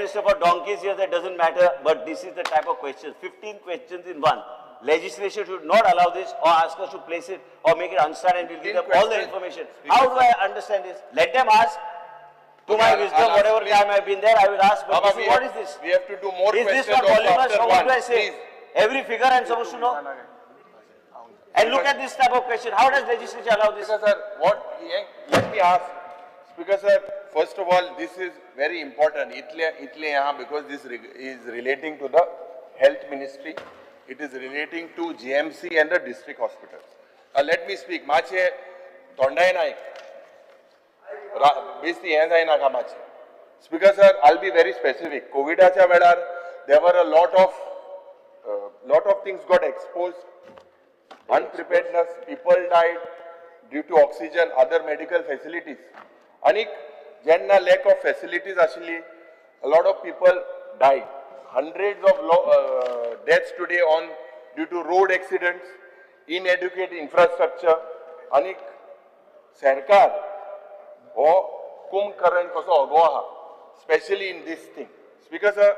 Minister for donkeys here, that doesn't matter, but this is the type of questions, 15 questions in one. Legislation should not allow this or ask us to place it or make it unstand and we'll give them all the information. How do I understand this? Let them ask. To my wisdom, whatever time I've been there, I will ask, but what is this? We have to do more is questions. Is this not voluminous? So what do I say? Please. Every figure I'm supposed to know? And look at this type of question. How does legislature allow this? Speaker sir, let me ask. Speaker sir, first of all, this is very important. Because this is relating to the health ministry. It is relating to GMC and the district hospitals. Let me speak. Mache Tondai Naik. Speaker sir, I'll be very specific. COVID there were a lot of things got exposed. Unpreparedness, people died due to oxygen, other medical facilities. Anik, jenna lack of facilities actually, a lot of people died. Hundreds of deaths today due to road accidents, inadequate infrastructure. Anik, Sarkar, especially in this thing. Speaker sir,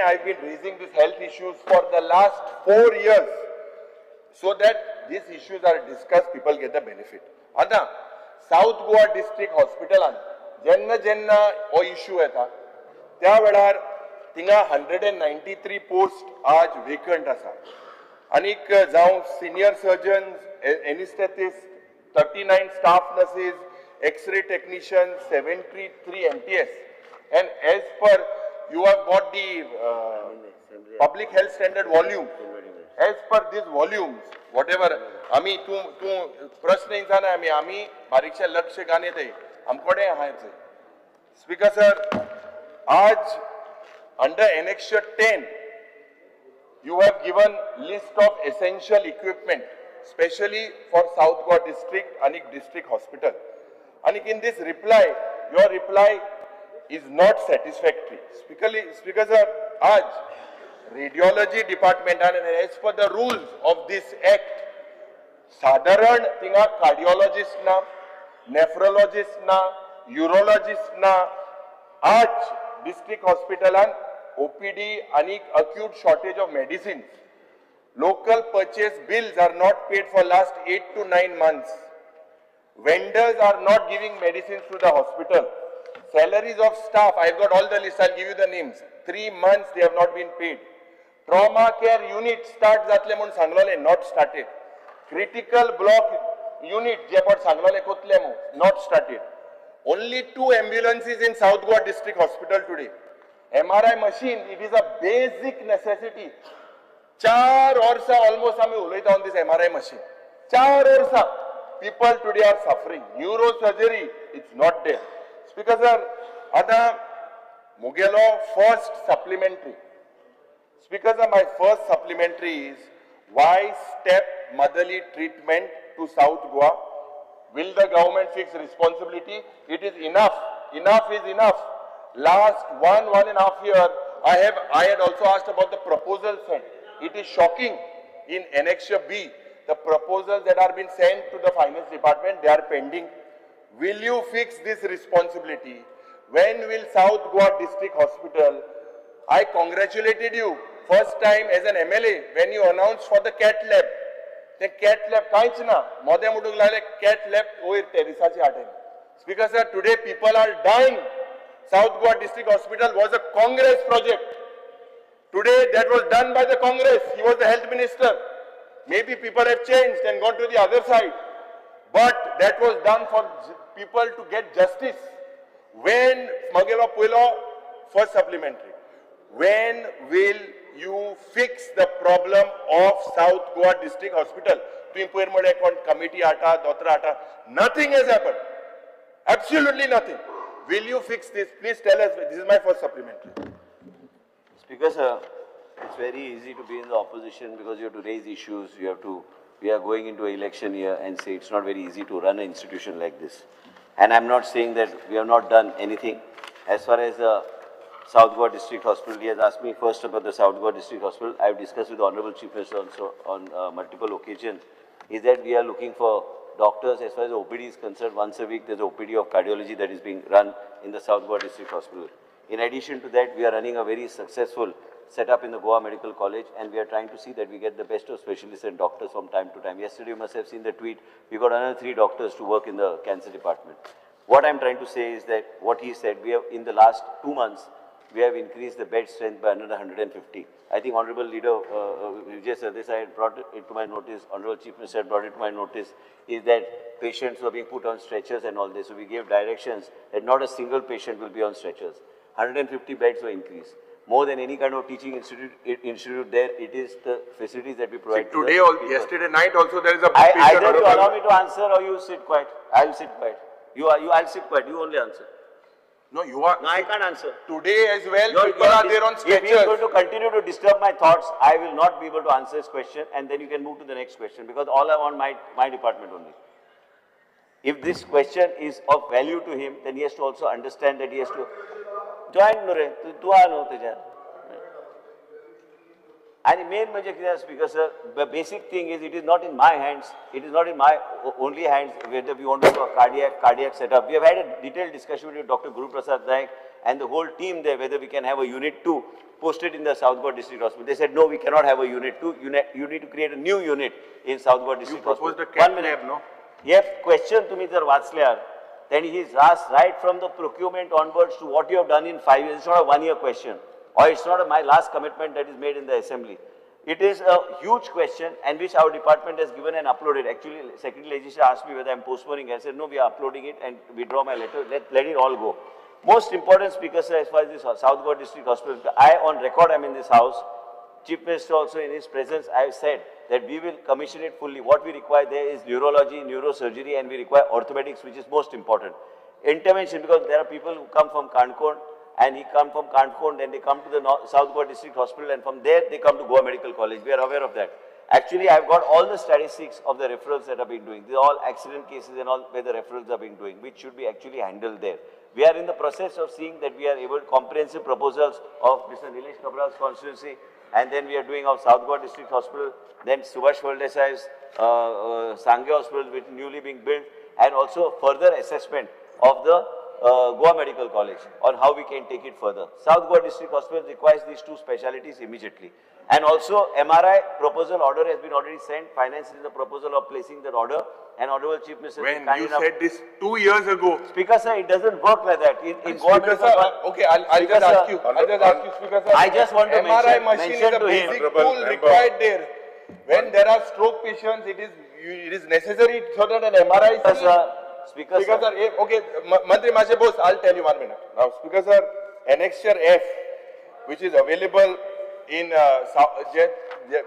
I've been raising these health issues for the last 4 years so that these issues are discussed, people get the benefit. Ada, South Goa District Hospital, jenna issue hai tya vedar tinga 193 posts aaj vacant asa. Anik jaun senior surgeons, anesthetists, 39 staff nurses, X-ray technicians, 73 MTS. And as per, you have got the public health standard volume. As per these volumes, whatever, Ami, tu prashna insan hai, Ami, pariksha lakshya gaane the, humkode hai se. Speaker sir, aaj under Annexure 10, you have given list of essential equipment, especially for South Goa District, Anik District Hospital. Anik, in this reply, your reply is not satisfactory. Speaker sir, aaj radiology department, and as per the rules of this act, sadharan tinga cardiologist na, nephrologist na, urologist na, aaj district hospital and OPD, anik acute shortage of medicines. Local purchase bills are not paid for last 8 to 9 months. Vendors are not giving medicines to the hospital. Salaries of staff, I've got all the lists, I'll give you the names. 3 months they have not been paid. Trauma care unit start zatle mun sanglale not started. Critical block unit jepot sanglale kotlemu not started. Only 2 ambulances in South Goa District Hospital today. MRI machine, it is a basic necessity. 4 orsa almost hame ulaita on this MRI machine. 4 orsa. People today are suffering. Neurosurgery, it's not there. Speaker sir, Ada Mugelo first supplementary. Speaker sir, my first supplementary is why step motherly treatment to South Goa? Will the government fix responsibility? It is enough. Enough is enough. Last 1.5 years, I had also asked about the proposal sent. It is shocking. In Annexure B, the proposals that are being sent to the Finance Department, they are pending. Will you fix this responsibility? When will South Goa District Hospital? I congratulated you first time as an MLA when you announced for the CAT lab. The CAT lab, kainch na, modhe mudug lale CAT lab oir terisa che aten. Speaker sir, today people are dying. South Goa District Hospital was a Congress project. Today that was done by the Congress. He was the health minister. Maybe people have changed and gone to the other side. But that was done for people to get justice. When, Magelo Puelo, first supplementary, when will you fix the problem of South Goa District Hospital? Committee ata, Dotra ata, nothing has happened. Absolutely nothing. Will you fix this? Please tell us. This is my first supplementary. Speaker sir, it's very easy to be in the opposition because you have to raise issues, we are going into an election year and say it's not very easy to run an institution like this. And I'm not saying that we have not done anything. As far as the South Goa District Hospital, he has asked me first about the South Goa District Hospital. I've discussed with the Honorable Chief Minister also on multiple occasions, is that we are looking for doctors. As far as the OPD is concerned, once a week there's an OPD of cardiology that is being run in the South Goa District Hospital. In addition to that, we are running a very successful setup in the Goa Medical College, and we are trying to see that we get the best of specialists and doctors from time to time. Yesterday, you must have seen the tweet, we got another 3 doctors to work in the cancer department. What I'm trying to say is that what he said, we have, in the last 2 months, we have increased the bed strength by another 150. I think Honorable Leader Vijay Sardesai had brought it to my notice, Honorable Chief Minister had brought it to my notice, is that patients were being put on stretchers and all this. So we gave directions that not a single patient will be on stretchers. 150 beds were increased. More than any kind of teaching institute there, it is the facilities that we provide. See, today, yesterday night also there is a either you allow me to answer or you sit quiet. I'll sit quiet. I'll sit quiet. You only answer. No, you are. No, I can't answer. Today as well, people are there on stretchers. If he is going to continue to disturb my thoughts, I will not be able to answer his question, and then you can move to the next question, because all I want my department only. If this question is of value to him, then he has to also understand that he has to join Nure, tu aa. And main Speaker sir, the basic thing is it is not in my hands, it is not in my only hands whether we want to do a cardiac setup. We have had a detailed discussion with Dr. Guru Prasad Naik and the whole team there whether we can have a unit 2 posted in the South Goa District Hospital. They said no, we cannot have a unit 2, you need to create a new unit in South Goa District Hospital. You proposed a CAT lab, no? He question to me, sir, Vatslyar. Then he is asked right from the procurement onwards to what you have done in 5 years. It's not a 1-year question. Or it's not my last commitment that is made in the assembly. It is a huge question and which our department has given and uploaded. Actually, Secretary Legislature asked me whether I am postponing. I said, no, we are uploading it and withdraw my letter. Let it all go. Most important, Speaker sir, as far as this South Goa District Hospital, I on record am in this house. Chief Minister also in his presence, I have said that we will commission it fully. What we require there is neurology, neurosurgery, and we require orthopedics, which is most important. Intervention, because there are people who come from Kanpur, and he come from Kanpur, then they come to the South Goa District Hospital, and from there they come to Goa Medical College. We are aware of that. Actually, I have got all the statistics of the referrals that are being doing. These are all accident cases and all where the referrals are being doing, which should be actually handled there. We are in the process of seeing that we are able comprehensive proposals of Mr. Nilesh Kabral's constituency, and then we are doing our South Goa District Hospital, then Subhash Valdesai's Sangye Hospital, which is newly being built, and also further assessment of the Goa Medical College on how we can take it further. South Goa District Hospital requires these 2 specialities immediately. And also MRI proposal order has been already sent. Finance is in the proposal of placing that order. And Honorable Chief Minister, when you said this 2 years ago. Speaker sir, it doesn't work like that. In Goa Medical College. Okay, I'll just ask you. Speaker sir. I just want to MRI machine is a basic tool required there. When there are stroke patients, it is necessary so that an MRI is Speaker sir, okay, Mantri Maje Bose, I'll tell you 1 minute. Now, Speaker sir, Annexure F, which is available in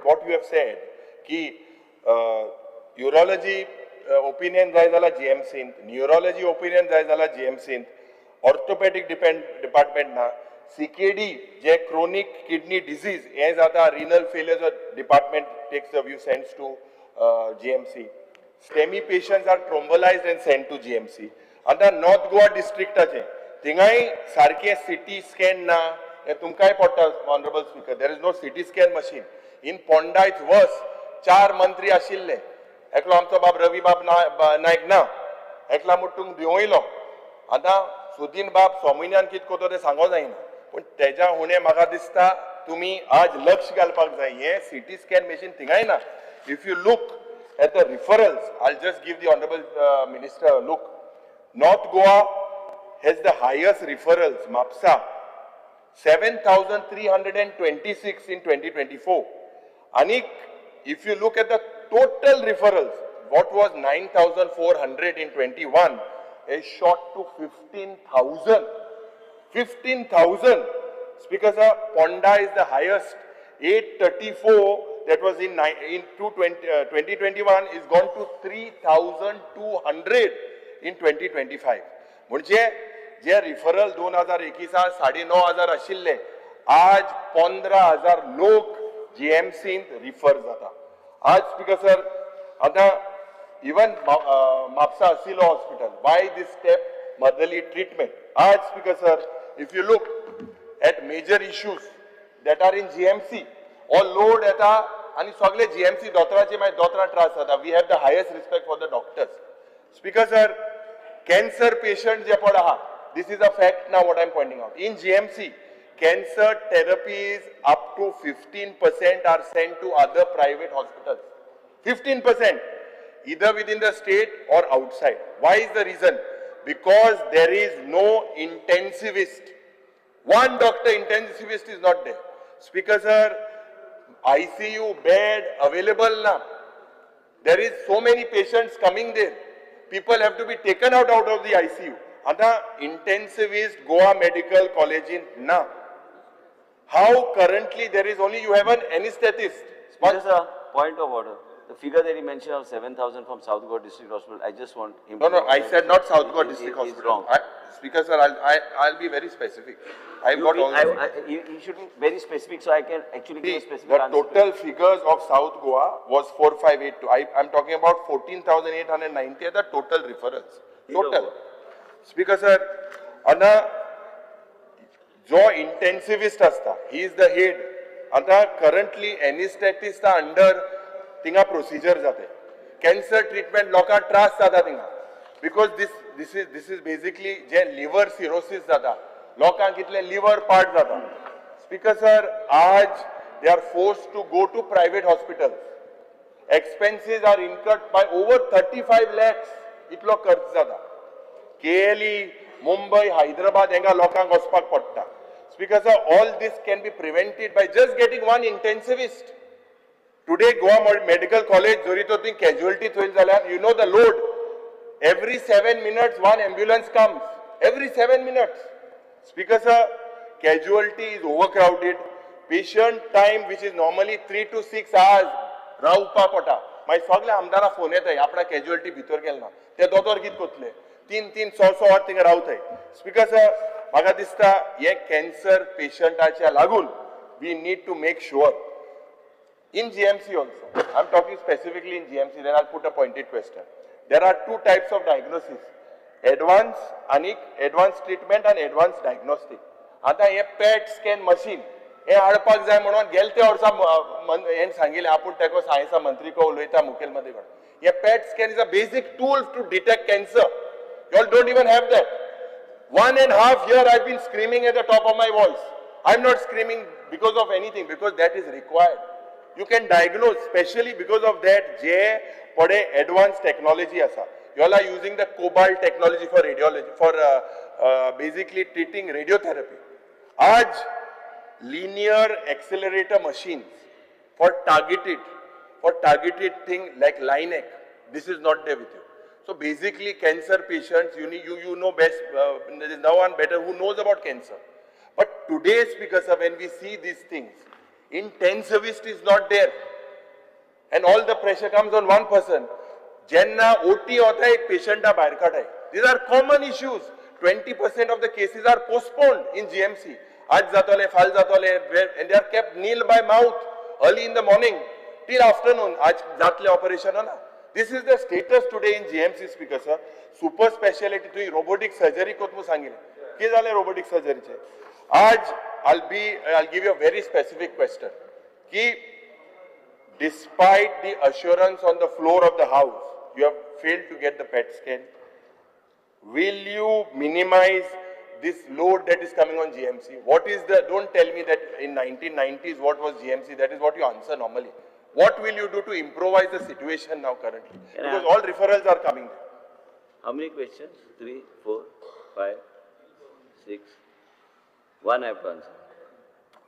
what you have said, ki urology opinion जायला GM neurology opinion जायला GM orthopedic department na CKD, जे chronic kidney disease, ये जाता renal failure department takes the view, sends to GMC. STEMI patients are thrombolized and sent to GMC. And the North Goa district tingai sarke CT scan na tumkai potta, Honorable Speaker. There is no CT scan machine. In Ponda it's worse. 4 mantri ashille. Eklo amto bab Ravi bab naik na. Ekla mutung dioilo. Ata Sudin bab Sominyan kit ko to de sango jaina. पण त्याच्या होणे म्हाका दिसता तुम्ही आज लक्ष घालपाक जाय. हे CT scan machine tingai na. If you look at the referrals, I'll just give the Honorable Minister a look. North Goa has the highest referrals, MAPSA, 7,326 in 2024. Anik, if you look at the total referrals, what was 9,400 in 21, is shot to 15,000. 15,000. Speaker sir, Ponda is the highest, 834. That was in 2021 is gone to 3,200 in 2025. म्हणजे जे referral 2021 9,500 आशिल्ले आज 15,000 लोक GMC refer जाता. आज Speaker sir, आता even Mapsa Asilo Hospital, why this step motherly treatment? आज Speaker sir, if you look at major issues that are in GMC, all load at and sagle GMC dotrache my dotra trust ada. We have the highest respect for the doctors. Speaker sir, cancer patient je pada this is a fact now what I'm pointing out. In GMC, cancer therapies up to 15% are sent to other private hospitals. 15%, either within the state or outside. Why is the reason? Because there is no intensivist. One doctor intensivist is not there. Speaker sir, ICU bed available now. There is so many patients coming there. People have to be taken out of the ICU. Ada intensivist Goa Medical College in na. How currently there is only, you have an anesthetist. Speaker sir, point of order. The figure that he mentioned of 7,000 from South Goa District Hospital, I just want him to... No, I said not South Goa District He's Hospital. wrong. Speaker sir, I'll be very specific. I've got all the figures. You should be very specific so I can actually give a specific The answer. total figures of South Goa was 4582. I'm talking about 14,890 are the total referrals. Total. Speaker sir, Anna, जो intensivist असता, he is the head. आता currently anesthetist under tinga procedure जाते. Cancer treatment लोका त्रास जाता tinga. Because this is basically J liver cirrhosis जाता. लोका कितले liver part जाता. Speaker sir, आज they are forced to go to private hospitals. Expenses are incurred by over 35 lakhs. इतलो खर्च जाता. KLE, Mumbai, Hyderabad, enga lokang ospak potta. Speaker sir, all this can be prevented by just getting one intensivist. Today, Goa Medical College, Zorito thing casualty thoil zala. You know the load. Every 7 minutes, one ambulance comes. Every 7 minutes. Speaker sir, casualty is overcrowded. Patient time, which is normally 3 to 6 hours, raupa pota. My सगळे आमदारा phone येत आहे आपला casualty भितर गेल ना ते दोतोर कित कोतले 300-100 वर थिंगा रावताय स्पीकर सर म्हाका दिसता हे कॅन्सर पेशंटाच्या लागून we need to make sure in GMC also, I'm talking specifically in GMC, then I'll put a pointed question. There are two types of diagnosis, advanced treatment and advanced diagnostic. आता हे PET scan machine हे हाडपाक जाय म्हणून गेलते वर्सा हेन सांगिल्ले आपूण तेको सायन्सा मंत्री को उलयता मुखेलमंत्री कडेन हे PET scan is a basic tool to detect cancer. You all don't even have that. 1.5 years I've been screaming at the top of my voice. I'm not screaming because of anything, because that is required. You can diagnose, especially because of that, J pade advanced technology asa. You all are using the cobalt technology for radiology, for basically treating radiotherapy. Aaj linear accelerator machines for targeted thing like LINAC. This is not there with you. So basically, cancer patients, you know best. There is no one better who knows about cancer. But today, because of when we see these things, intensivist is not there, and all the pressure comes on one person. Jenna OT hota hai, patient da bahar kadai. These are common issues. 20% of the cases are postponed in GMC. Aaj zatole, fal zatole, and they are kept nil by mouth early in the morning till afternoon. Aaj zatle operation hola. This is the status today in GMC, speaker sir. Super specialty to robotic surgery ko tu sangile. Ke zale robotic surgery che. Aaj I'll give you a very specific question. Ki despite the assurance on the floor of the house, you have failed to get the PET scan. Will you minimize this load that is coming on GMC? What is the, don't tell me that in 1990s what was GMC, that is what you answer normally. What will you do to improvise the situation now currently? Because all referrals are coming there. How many questions? 3, 4, 5, 6. One I have to answer.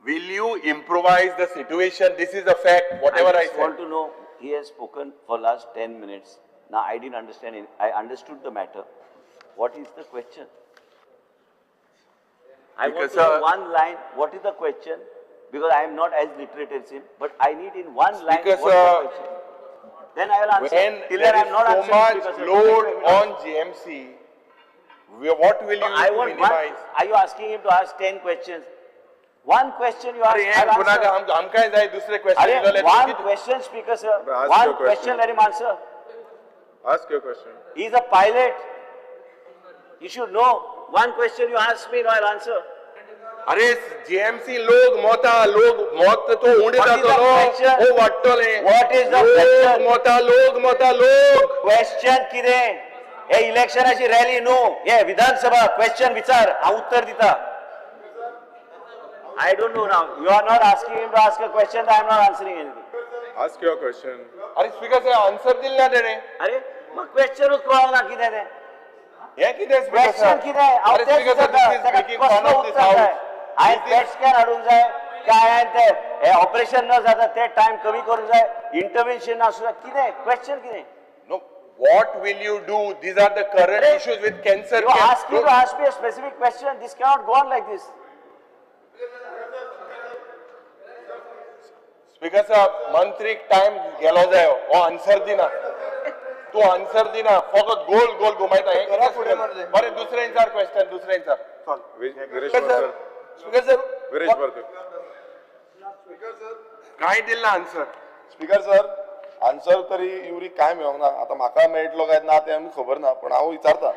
Will you improvise the situation? This is a fact, whatever I just said. want to know, he has spoken for last 10 minutes. Now I didn't understand it. I understood the matter. What is the question? I want to know one line. What is the question? Because I am not as literate as him, but I need in one line what is the question. Then I will answer. When Till there then I am is not so answering. much load on GMC, what will you I do to want minimize? Are you asking him to ask 10 questions? One question you ask, I'll answer. हम कहाँ जाए दूसरे question? One question, speaker sir. One question, let him answer. Ask your question. He is a pilot. You should know. One question you ask me, no, I'll answer. अरे GMC लोग मौत तो उड़े जातो नो ओ वाटतले What is the question? लोग मोता Question किदें? हे इलेक्शनाची रॅली न्हू, हे विधानसभा क्वेश्चन विचार, हांव उत्तर दिता. I don't know now. You are not asking him to ask a question. I am not answering anything. Ask your question. अरे स्पीकर साहेब आन्सर दिल ना तेणे. अरे मग क्वेश्चनच कळना कितें तें. हे कितें स्पीकर क्वेश्चन साहेब? कितें हांव अरे तेच स्पीकर साहेब, विचारता. this is ताका making fun कसलो of this उत्तर जाय? house. हांवें पॅट स्कॅन हाडूंक जाय काय हांवें ते ऑपरेशन न जाता ते टायम कमी करूंक जाय, इंटरव्हेन्शन आसूं जाय, कितें क्वेश्चन कितें? No, what will you do? These are the current Hey, issues with cancer. You ask me to ask me a specific question. This cannot go on like this. Speaker साहेब मंत्रीक time गेलो जाय हो answer दिना. तू answer दिना, फकत गोल गोल घुमायता. हे कितें स्पीकर? बरें दुसरें विचार क्वेश्चन, दुसरें विचार. Viresh speaker Bharkar. साहेब Viresh Bharkar. काय दिला आन्सर? स्पीकर सर आन्सर तरी युरी काय मेळोंक ना. आतां म्हाका मेळटलो काय ना तें आमकां खबर ना, पण हांव विचारता.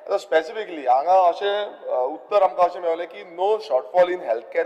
आतां स्पेसिफिकली हांगा अशें उत्तर आमकां अशें मेळलें की no shortfall in health care